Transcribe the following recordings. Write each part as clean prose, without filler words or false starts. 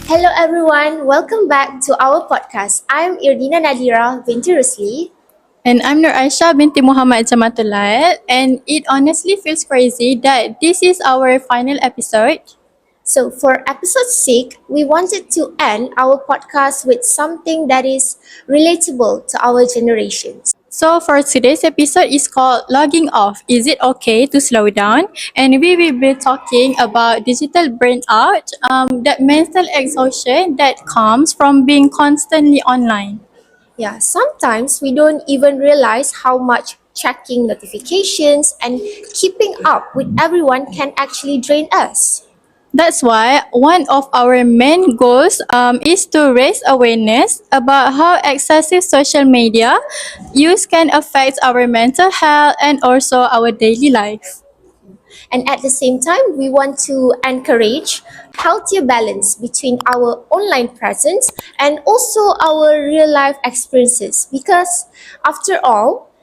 Hello everyone, welcome back to our podcast. I'm Irdina Nadhirah binti Rusli. And I'm Aisyah binti Muhammad Jamatullah, and it honestly feels crazy that this is our final episode. So for episode 6, we wanted to end our podcast with something that is relatable to our generations. So for today's episode is called Logging Off. Is it okay to slow down? And we will be talking about digital burnout, that mental exhaustion that comes from being constantly online. Yeah, sometimes we don't even realize how much checking notifications and keeping up with everyone can actually drain us. That's why one of our main goals is to raise awareness about how excessive social media use can affect our mental health and also our daily life. And at the same time, we want to encourage healthier balance between our online presence and also our real life experiences because after all,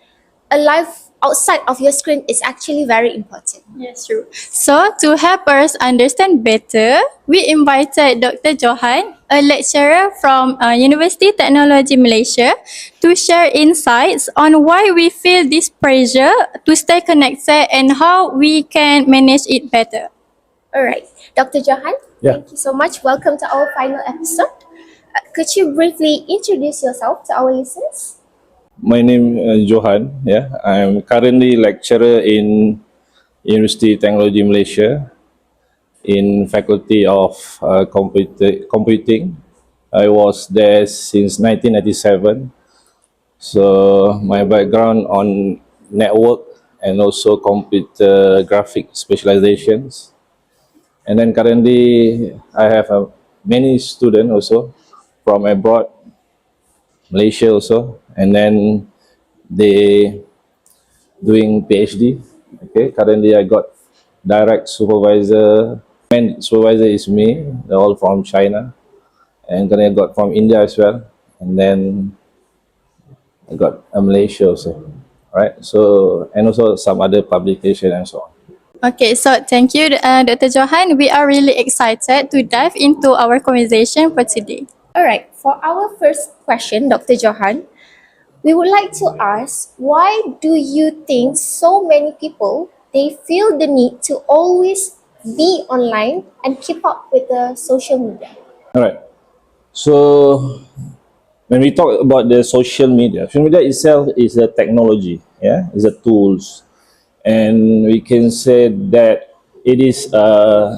a life outside of your screen is actually very important. Yes, true. So, to help us understand better, we invited Dr. Johan, a lecturer from University Technology Malaysia, to share insights on why we feel this pressure to stay connected and how we can manage it better. All right, Dr. Johan, thank you so much. Welcome to our final episode. Could you briefly introduce yourself to our listeners? My name is Johan. Yeah, I'm currently lecturer in University Technology Malaysia in Faculty of Computing. I was there since 1997. So my background on network and also computer graphic specializations. And then currently I have many students also from abroad, Malaysia also, and then they doing PhD. Okay, currently I got direct supervisor. Main supervisor is me. They're all from China, and then I got from India as well, and then I got Malaysia also. Right. So and also some other publication and so on. Okay, so thank you, Dr. Johan. We are really excited to dive into our conversation for today. All right, for our first question, Dr. Johan, we would like to ask why do you think so many people they feel the need to always be online and keep up with the social media? All right. So when we talk about the social media itself is a technology. Yeah, is a tools, and we can say that it is a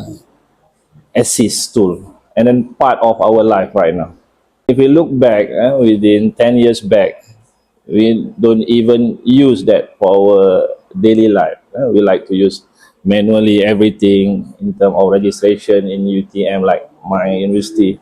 assist tool and then part of our life right now. If we look back, within 10 years back, we don't even use that for our daily life. We like to use manually everything in terms of registration in UTM, like my university.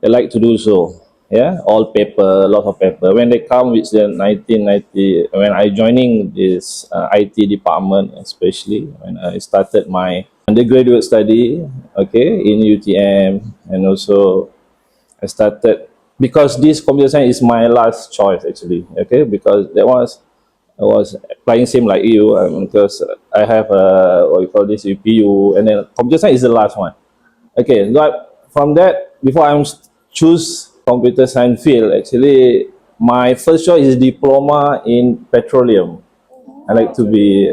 They like to do so. Yeah, all paper, a lot of paper. When they come with the 1990, when I joining this IT department, especially when I started my undergraduate study, okay, in UTM, and also I started because this computer science is my last choice actually. Okay, because that was I was applying same like you because I have a what you call this UPU, and then computer science is the last one. Okay, but from that, before I choose computer science field, actually, my first choice is diploma in petroleum. I like to be,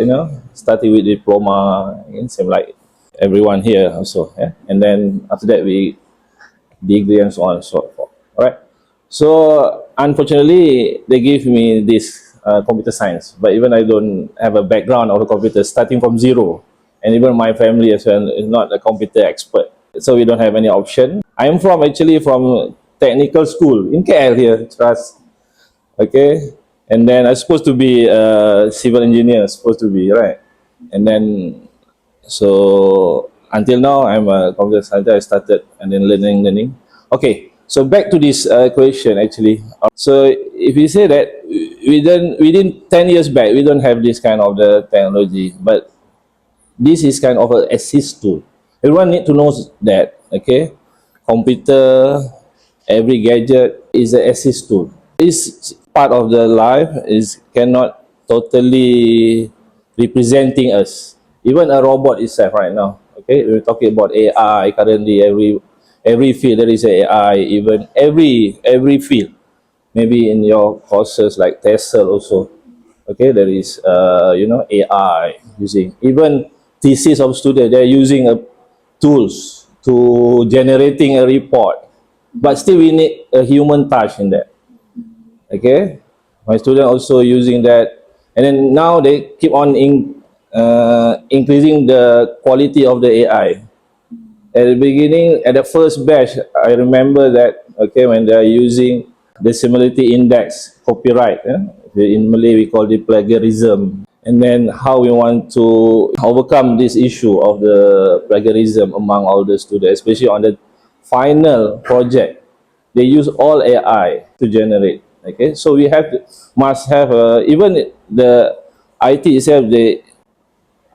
starting with diploma, and same like everyone here also. Yeah? And then after that, we degree and so on and so forth. All right. So unfortunately, they gave me this computer science, but even I don't have a background of a computer, starting from zero, and even my family as well is not a computer expert, so we don't have any option. I am from technical school in KL here, Trust. Okay, and then I supposed to be a civil engineer, supposed to be right, and then so until now I'm a computer scientist. I started and then learning. Okay, so back to this question actually. So if you say that within 10 years back we don't have this kind of the technology, but this is kind of an assist tool. Everyone need to know that. Okay, computer, every gadget is an assist tool. This part of the life is cannot totally representing us. Even a robot itself right now. Okay, we're talking about AI currently. every field there is AI, even every field. Maybe in your courses like TESOL also, okay, there is AI using, even thesis of student, they're using tools to generating a report, but still we need a human touch in that. Okay, my student also using that, and then now they keep on increasing the quality of the AI. At the beginning, at the first batch, I remember that, okay, when they are using the similarity index, copyright, in Malay we call it plagiarism, and then how we want to overcome this issue of the plagiarism among all the students, especially on the final project. They use all AI to generate. Okay, so we must have even the IT itself.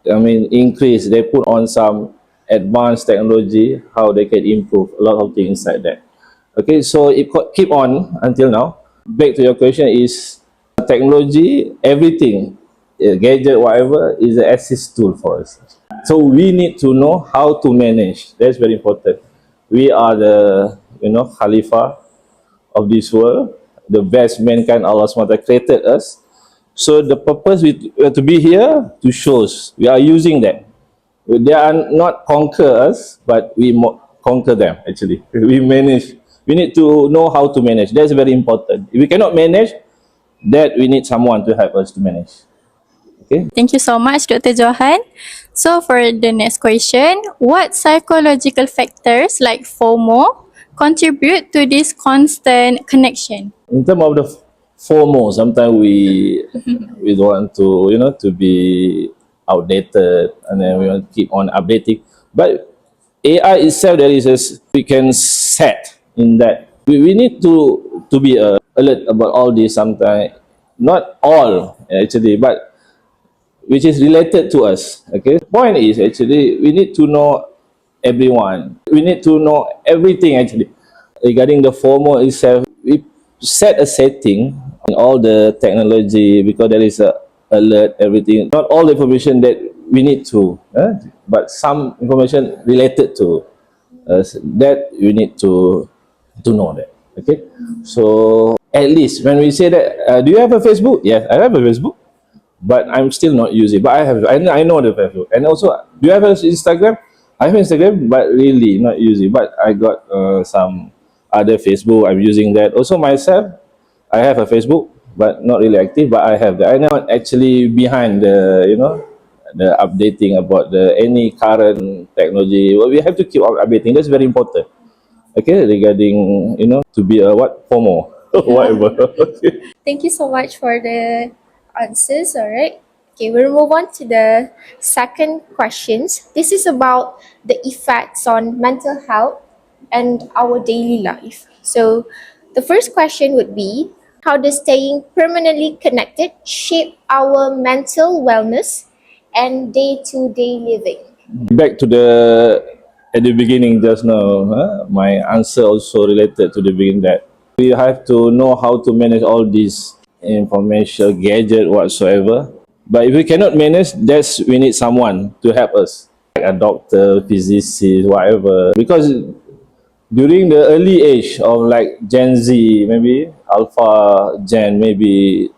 Increase. They put on some advanced technology, how they can improve a lot of things inside that. Okay, so it keep on until now. Back to your question is technology, everything, gadget, whatever, is an assist tool for us. So we need to know how to manage. That's very important. We are the Khalifa of this world, the best mankind Allah SWT created us. So the purpose we are to be here to show us we are using that. They are not conquer us, but we conquer them actually. We manage. We need to know how to manage. That's very important. If we cannot manage, that we need someone to help us to manage. Okay. Thank you so much, Dr. Johan. So for the next question, what psychological factors like FOMO contribute to this constant connection? In terms of the FOMO, sometimes we don't want to be outdated, and then we want to keep on updating. But AI itself, there is we can set in that. We need to be alert about all this sometimes. Not all actually, but which is related to us. Okay. Point is actually we need to know everyone. We need to know everything actually. Regarding the FOMO itself, we set a setting in all the technology because there is a alert, everything. Not all the information that we need to, but some information related to us that we need to know that. Okay, so at least when we say that, do you have a Facebook? Yes, I have a Facebook, but I'm still not using. But I know the Facebook. And also, do you have an Instagram? I have Instagram, but really not using. But I got some other Facebook. I'm using that. Also myself, I have a Facebook, but not really active. But I have that. I'm not actually behind the updating about the any current technology. Well, we have to keep on updating. That's very important. Okay, regarding to be a what FOMO whatever. Okay. Thank you so much for the answers. All right. Okay, we'll move on to the second questions. This is about the effects on mental health and our daily life. So, the first question would be, how does staying permanently connected shape our mental wellness and day-to-day living? Back to the at the beginning just now, my answer also related to the beginning that we have to know how to manage all these information, gadget, whatsoever. But if we cannot manage, that's we need someone to help us, like a doctor, physicist, whatever. Because during the early age of like Gen Z, maybe Alpha Gen, maybe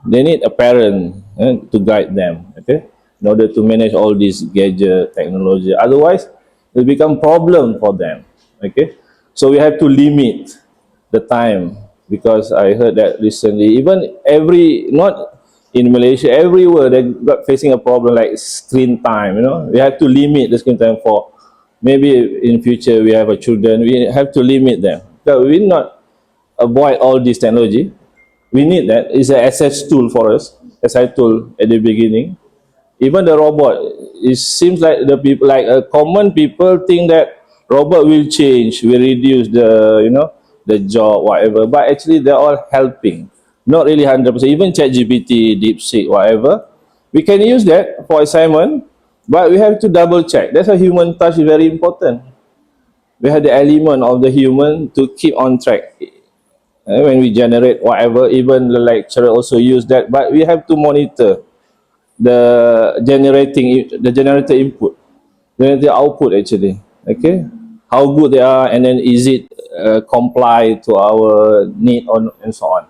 they need a parent to guide them, okay, in order to manage all these gadget technology. Otherwise, it become problem for them, okay. So we have to limit the time because I heard that recently, even not in Malaysia, everywhere they got facing a problem like screen time. We have to limit the screen time for maybe in future we have a children. We have to limit them. So we not avoid all this technology. We need that. It's an access tool for us, as I told at the beginning. Even the robot, it seems like the people, like common people, think that robot will change, will reduce the job, whatever. But actually, they're all helping. Not really 100%. Even ChatGPT, DeepSeek, whatever, we can use that for assignment, but we have to double check. That's a human touch is very important. We have the element of the human to keep on track. When we generate whatever, even the lecturer also use that, but we have to monitor the generated input, generated output actually. Okay, how good they are, and then is it comply to our need on and so on.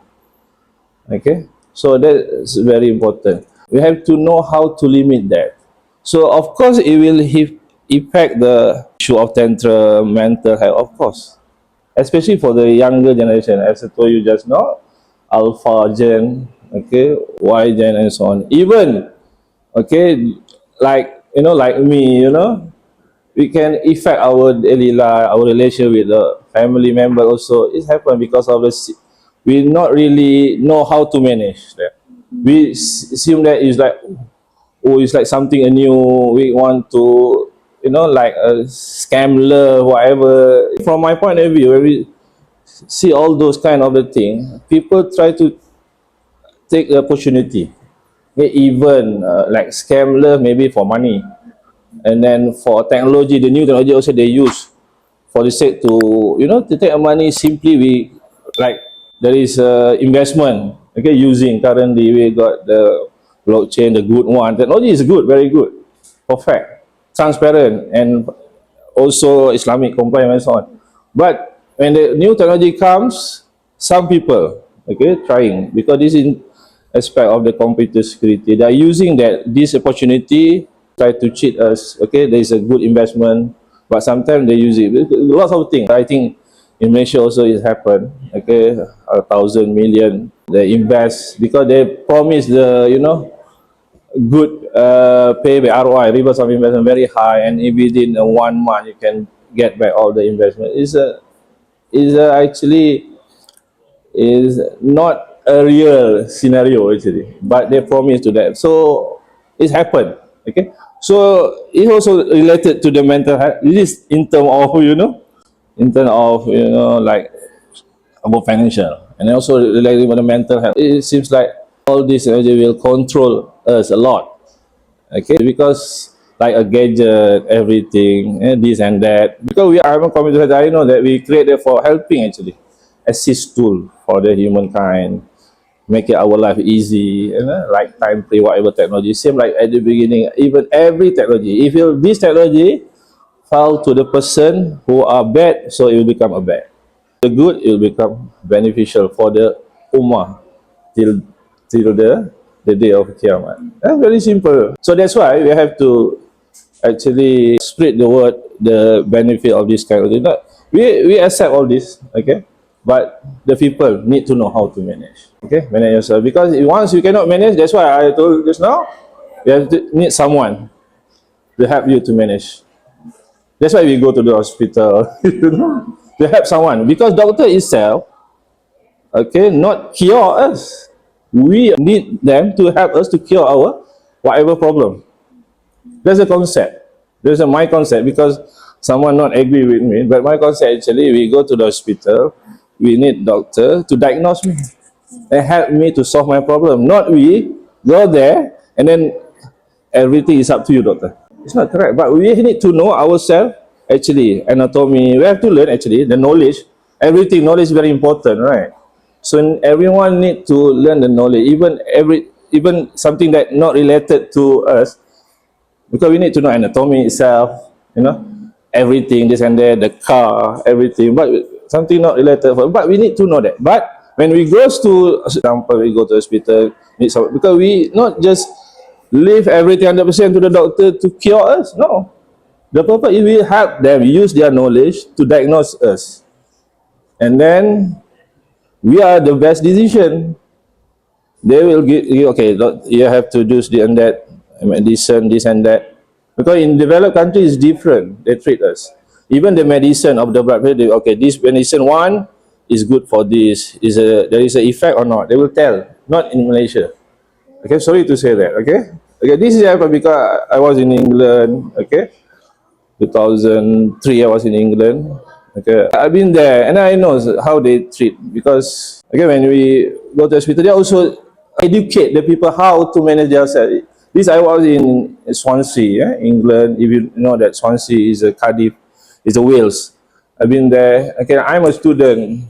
Okay, so that's very important. We have to know how to limit that. So of course it will affect the issue of tantrum, mental health, of course, especially for the younger generation. As I told you just now, Alpha Gen, okay, Y Gen, and so on. Even okay, like like me, we can affect our daily life, our relation with the family member also. It happens because of we not really know how to manage that. We assume that it's like, oh, it's like something new. We want to, like a scam love, whatever. From my point of view, when we see all those kind of the thing, people try to take the opportunity. Even like scam love, maybe for money, and then for technology, the new technology also they use for the sake to to take money. Simply we like there is investment, okay, using currently we got the blockchain, the good one. Technology is good, very good, perfect, transparent, and also Islamic compliant and so on. But when the new technology comes, some people, okay, trying, because this is aspect of the computer security, they are using this opportunity, try to cheat us. Okay, there is a good investment, but sometimes they use it. Lots of things. I think in Malaysia also it happened. Okay, 1,000 million they invest because they promise the good payback ROI, reverse of investment, very high, and if within 1 month you can get back all the investment. Actually is not a real scenario actually, but they promise to that. So it's happened. Okay, so it's also related to the mental health. This in terms of in terms of like about financial, and also related with the mental health. It seems like all this energy will control us a lot. Okay, because like a gadget, everything, this and that, because we are a computer, I know that we created for helping actually, assist tool for the humankind, make it our life easy, like time play, whatever technology. Same like at the beginning, even every technology, if this technology fall to the person who are bad, so it will become a bad. The good, it will become beneficial for the ummah till the day of Kiamat. Very simple. So that's why we have to actually spread the word, the benefit of this kind of thing. We accept all this, okay, but the people need to know how to manage. Okay, manage yourself, because once you cannot manage, that's why I told just now, you have to need someone to help you to manage. That's why we go to the hospital, to help someone, because doctor itself, okay, not cure us. We need them to help us to cure our whatever problem. There's a concept. There's a my concept, because someone not agree with me, but my concept actually, we go to the hospital, we need doctor to diagnose me and help me to solve my problem. Not we go there and then everything is up to you, doctor. It's not correct. But we need to know ourselves actually, anatomy. We have to learn actually the knowledge. Everything knowledge is very important, right? So everyone need to learn the knowledge, even something that not related to us, because we need to know anatomy itself, everything, this and that, the car, everything, but something not related, but we need to know that. But when we goes to, example, we go to hospital, because we not just leave everything 100% to the doctor to cure us. No, the purpose is we help them use their knowledge to diagnose us, and then we are the best decision. They will give you, okay, you have to do this and that, medicine, this and that. Because in developed countries, it's different. They treat us. Even the medicine of the blood pressure, okay, this medicine one is good for this. There is an effect or not? They will tell. Not in Malaysia. Okay, sorry to say that. Okay, this is happened because I was in England. Okay, 2003 I was in England. Okay, I've been there and I know how they treat, because okay, when we go to hospital, they also educate the people how to manage themselves. This I was in Swansea, England. If you know that Swansea is a Cardiff, is a Wales. I've been there. Okay, I'm a student,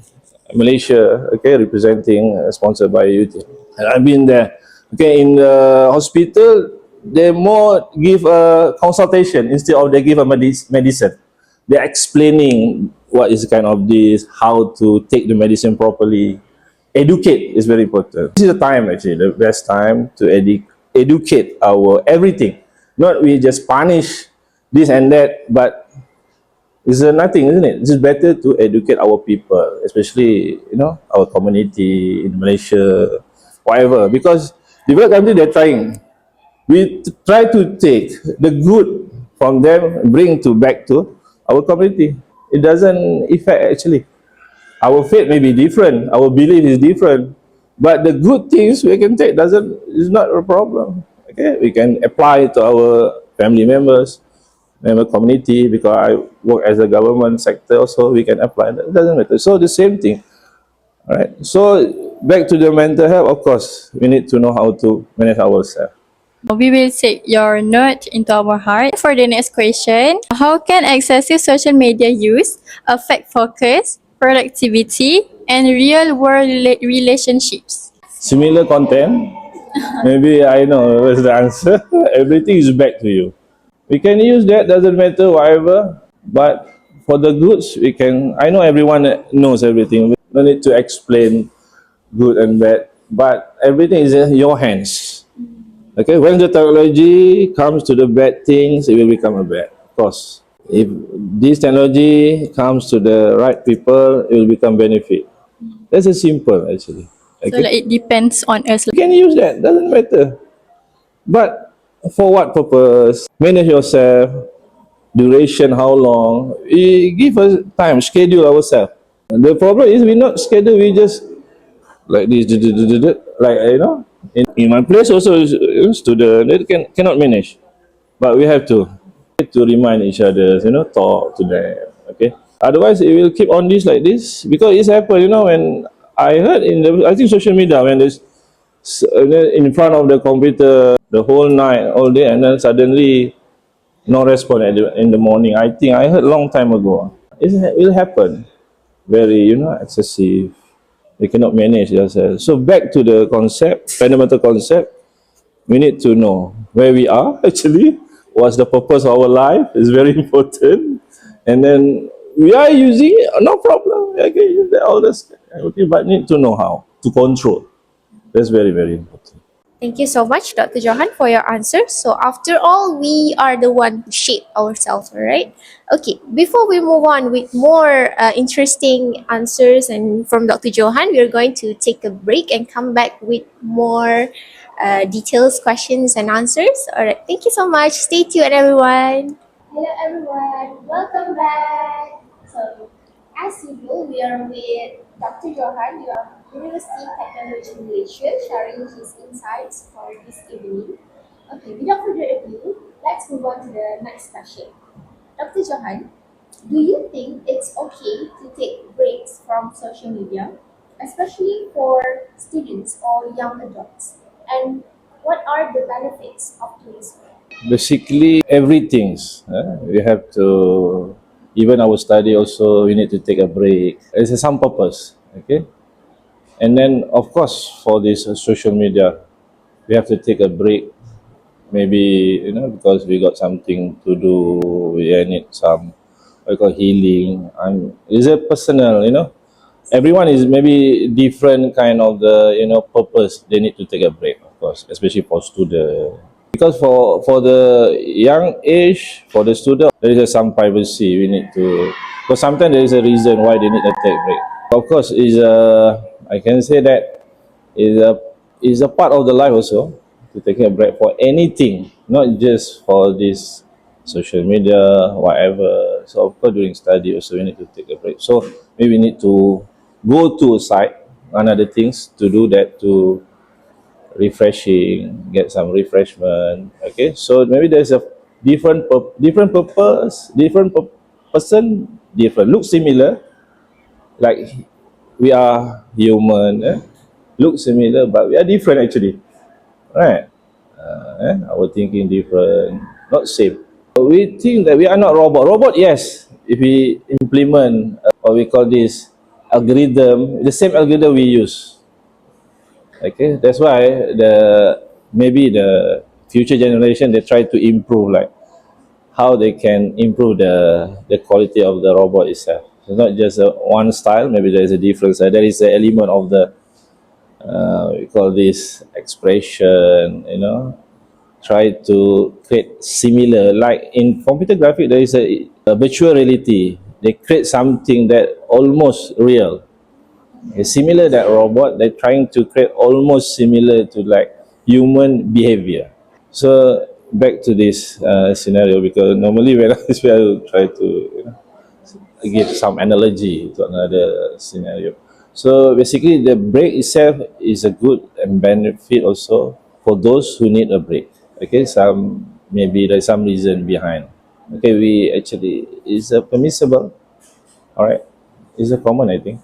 Malaysia. Okay, representing, sponsored by UT. And I've been there. Okay, in the hospital, they more give a consultation instead of they give a medicine. they're explaining what is kind of this, how to take the medicine properly. Educate is very important. This is the time, actually, the best time to educate our everything. Not we just punish this and that, but it's nothing, isn't it? It's better to educate our people, especially our community in Malaysia, whatever. Because developed country, they're trying. We try to take the good from them, bring to back to our community. It doesn't affect, actually. Our faith may be different, our belief is different, but the good things we can take doesn't is not a problem. Okay, we can apply it to our family members, member community. Because I work as a government sector, also we can apply that. It doesn't matter. So the same thing. All right. So back to the mental health. Of course, we need to know how to manage ourselves. We will take your note into our heart. For the next question, how can excessive social media use affect focus, productivity, and real world relationships? Similar content. Maybe I know what's the answer. Everything is back to you. We can use that. Doesn't matter whatever. But for the goods, we can. I know everyone knows everything. We don't need to explain good and bad. But everything is in your hands. Okay, when the technology comes to the bad things, it will become a bad, of course. If this technology comes to the right people, it will become benefit. That's a simple, actually. So like Okay, it depends on us. you can use that, doesn't matter. But for what purpose? Manage yourself, duration, how long? We give us time, schedule ourselves. The problem is we not schedule, we just like this, like in my place also, student they cannot manage. But we have to remind each other, talk to them. Okay. Otherwise, it will keep on this like this because it's happened. When I heard I think social media, when there's in front of the computer the whole night, all day, and then suddenly no response in the morning. I think I heard long time ago. It will happen. Very, excessive. They cannot manage themselves. So back to the concept, fundamental concept. We need to know where we are actually, what's the purpose of our life is very important, and then we are using it, no problem. I can use that all this, okay, but need to know how to control. That's very, very important. Thank you so much, Dr. Johan, for your answers. So, after all, we are the one who shape ourselves, all right? Okay, before we move on with more interesting answers and from Dr. Johan, we are going to take a break and come back with more details, questions, and answers. All right, thank you so much. Stay tuned, everyone. Hello, everyone. Welcome back. So, as usual, we are with Dr. Johan, University Technology Malaysia, sharing his insights for this evening. Okay, without further ado, let's move on to the next question. Dr. Johan, do you think it's okay to take breaks from social media, especially for students or young adults? And what are the benefits of doing so? Basically, everything. We have to, even our study also, we need to take a break. It's some purpose, okay? And then, of course, for this social media, we have to take a break. Maybe, because we got something to do, we need some, what you call, healing. And it's a personal, everyone is maybe different kind of the, purpose. They need to take a break, of course, especially for students. Because for the young age, for the student, there is some privacy we need to, because sometimes there is a reason why they need to take break. Of course, I can say that is a part of the life also, to take a break for anything, not just for this social media, whatever. So of course, during study also we need to take a break. So maybe we need to go to a site, another things to do that, to refreshing, get some refreshment. Okay, so maybe there's a different purpose, person, different, look similar, like we are human, look similar, but we are different actually, right? Our thinking different, not same. We think that we are not robot, yes, if we implement what we call this algorithm, the same algorithm we use. Okay, that's why maybe the future generation, they try to improve, like how they can improve the quality of the robot itself. It's not just one style, maybe there is a difference. There is an element of the, we call this expression, try to create similar, like in computer graphic, there is a virtual reality. They create something that almost real. It's similar that robot, they're trying to create almost similar to like human behavior. So back to this scenario, because normally when I will try to give some analogy to another scenario. So basically, the break itself is a good and benefit also for those who need a break. Okay, some maybe there's some reason behind. Okay, we actually is permissible. All right, is a common, I think.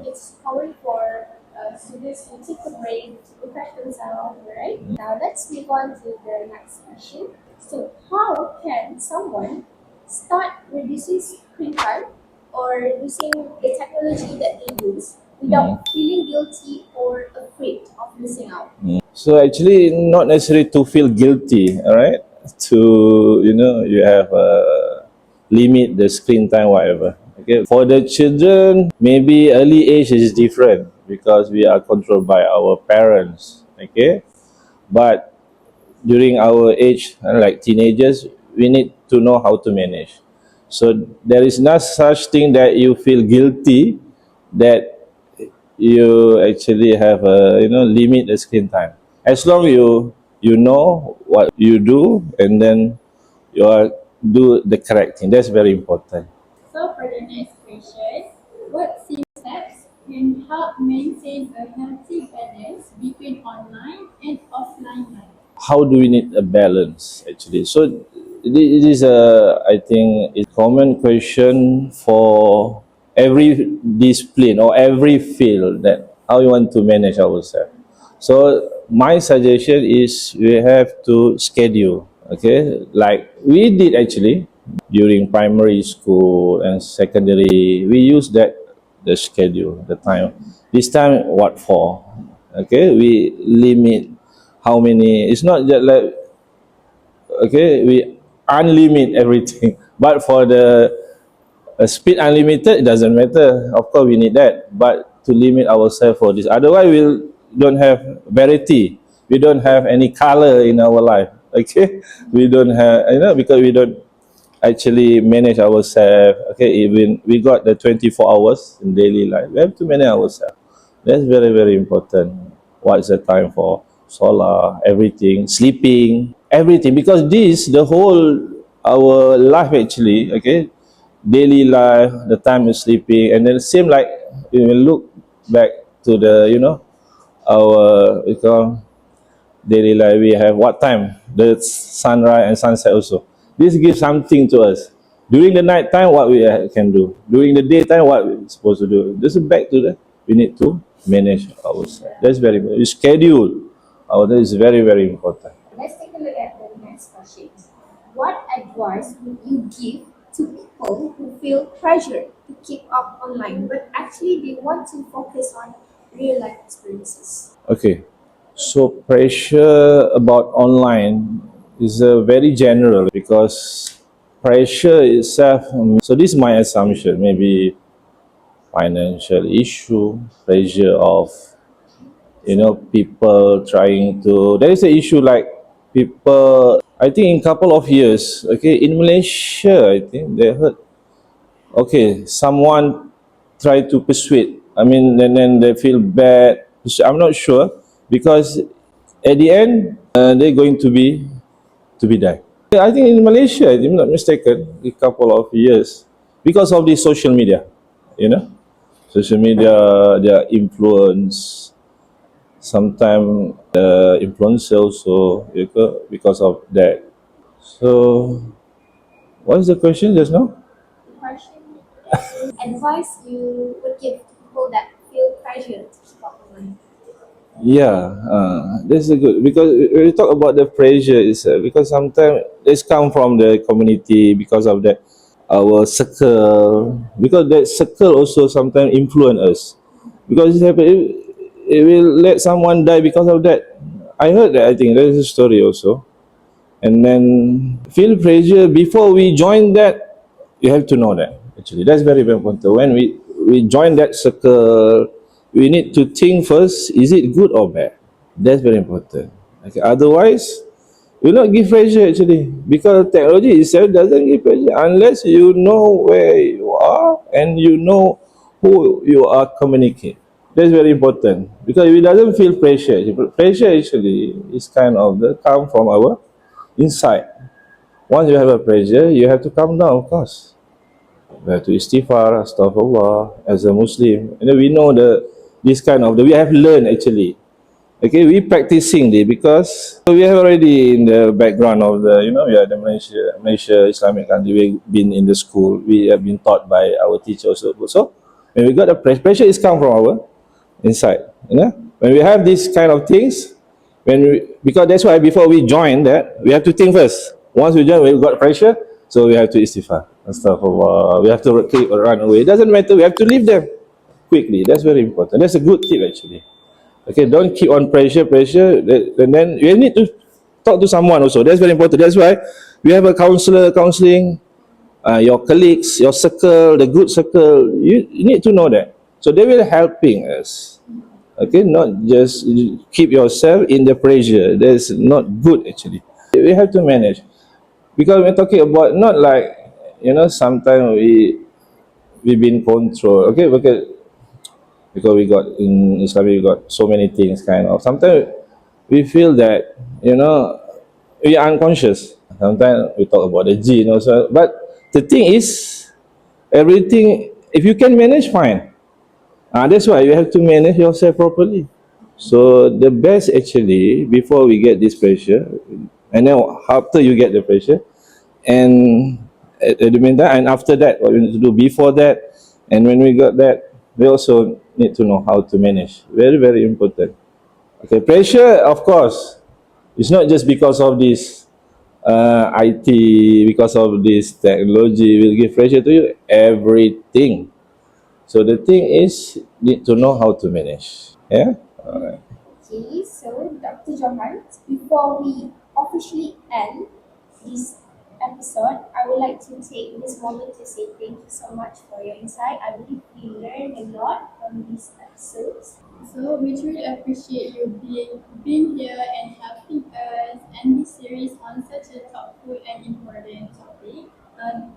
It's common for students to take a break to refresh themselves, right? Now let's move on to the next question. So, how can someone start reducing screen time or reducing the technology that they use without feeling guilty or afraid of missing out? So actually, not necessarily to feel guilty, all right? To you have limit the screen time, whatever. Okay. For the children, maybe early age is different because we are controlled by our parents. Okay. But during our age, like teenagers, we need to know how to manage. So there is not such thing that you feel guilty that you actually have a limit the screen time. As long you know what you do, and then you are do the correct thing. That's very important. So for the next question, what simple steps can help maintain a healthy balance between online and offline life? How do we need a balance actually? So it is a, I think it's common question for every discipline or every field, that how you want to manage ourselves. So my suggestion is we have to schedule. Okay, like we did actually during primary school and secondary, we use that, the schedule, the time. This time what for? Okay, we limit how many. It's not just like, okay, we unlimit everything. But for the speed unlimited, it doesn't matter. Of course, we need that. But to limit ourselves for this, otherwise we don't have variety. We don't have any color in our life. Okay, we don't have, because we don't actually manage ourselves. Okay, even we got the 24 hours in daily life, we have to manage ourselves. That's very, very important. What is the time for solar, everything, sleeping, everything, because this the whole our life actually. Okay, daily life, the time is sleeping, and then same like when we look back to the our, we call, daily life, we have what time the sunrise and sunset also. This gives something to us. During the night time, what we can do. During the daytime, what we're supposed to do. This is back to that. We need to manage ourselves. That's very, very schedule. That is very, very important. Let's take a look at the next question. What advice would you give to people who feel pressured to keep up online but actually they want to focus on real life experiences? Okay, so pressure about online is very general, because pressure itself. So this is my assumption. Maybe financial issue, pressure of people trying to. There is an issue like people. I think in couple of years, okay, in Malaysia, I think they heard. Okay, someone try to persuade. I mean, and then they feel bad. I'm not sure, because at the end they're going to be die. I think in Malaysia, if I'm not mistaken, a couple of years, because of the social media, social media, their influence. Sometimes the influencer also, because of that. So, what is the question just now? The question is advice you would give to people that feel pressured to keep up online. Yeah, that's a good, because when we talk about the pressure is because sometimes it's come from the community, because of that our circle, because that circle also sometimes influence us, because it will let someone die because of that. I heard that. I think there is a story also. And then feel pressure before we join that, you have to know that. Actually, that's very, very important. When we join that circle, we need to think first: is it good or bad? That's very important. Okay. Otherwise, will not give pressure actually, because technology itself doesn't give pressure unless you know where you are and you know who you are communicating. That's very important, because if it doesn't feel pressure, pressure actually is kind of the come from our inside. Once you have a pressure, you have to calm down, of course. We have to istighfar, astaghfirullah, as a Muslim. And then we know this kind of, we have learned actually. Okay, we practicing this because we have already in the background of the, we are the Malaysia Islamic country. We've been in the school. We have been taught by our teachers also. When we got the pressure is come from our inside. When we have these kind of things, because that's why before we join that, we have to think first. Once we join, we got pressure, so we have to istighfar and stuff. We have to keep run away. It doesn't matter. We have to leave them quickly. That's very important. That's a good tip actually. Okay, don't keep on pressure, and then you need to talk to someone also. That's very important. That's why we have a counselor, counseling, your colleagues, your circle, the good circle. You need to know that. So they will helping us. Okay, not just keep yourself in the pressure. That's not good actually. We have to manage, because we're talking about not like, sometimes we've been controlled. Okay, because we got in Islam, we got so many things kind of. Sometimes we feel that, we are unconscious. Sometimes we talk about the jinn also. But the thing is, everything, if you can manage, fine. That's why you have to manage yourself properly. So the best actually, before we get this pressure, and then after you get the pressure, and at the meantime, and after that, what we need to do before that, and when we got that, we also need to know how to manage. Very, very important. Okay, pressure, of course, it's not just because of this IT, because of this technology will give pressure to you. Everything. So the thing is, need to know how to manage. Yeah. All right. Okay, so Dr. Johan, before we officially end this episode, I would like to take this moment to say thank you so much for your insight. I believe we learned a lot from these episodes. So we truly appreciate you being here and helping us end this series on such a thoughtful and important topic.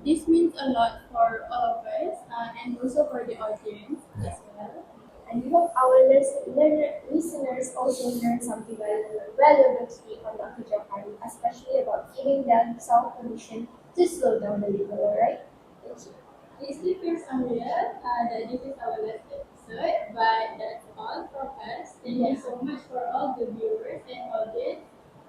This means a lot for all of us and also for the audience as well. And we hope our listeners also learn something valuable today from Dr. Johan, especially about giving them self-permission to slow down a little, alright? Thank you. It still feels unreal that this is our last episode, but that's all from us. Thank you so much for all the viewers and audience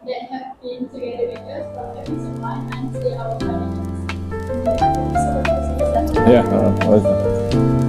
that have been together with us from episode 1 until our final episode. Thank you so much for listening. Yeah. Welcome.